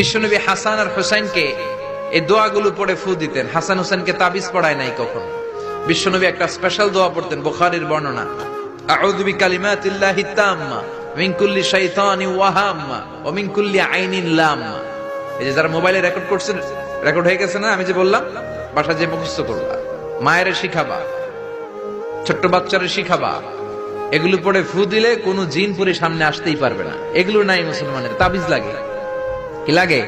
বিশ্বনবী হাসান আর হোসেনকে এই দোয়াগুলো পড়ে ফু দিতেন। হাসান হোসেনকে তাবিজ পড়ায় নাই কখনো। বিশ্বনবী একটা স্পেশাল দোয়া পড়তেন, বুখারীর বর্ণনা, আউযু বিকালিমাতিল্লাহি তাম্মা মিন কুল্লি শাইতানিন ওয়া হাম্মা ওয়া মিন কুল্লি আইনিন লাম্মা। এই যে যারা মোবাইলে রেকর্ড করছেন, রেকর্ড হয়ে গেছে না? আমি যে বললাম বাসা যে মুখস্থ করবা, মায়ের শিখাবা, ছোট্ট বাচ্চারে শিখাবা। এগুলো পড়ে ফু দিলে কোনো জিন পুরি সামনে আসতেই পারবে না। এগুলো নাই মুসলমানের, তাবিজ লাগে। কি লাগে?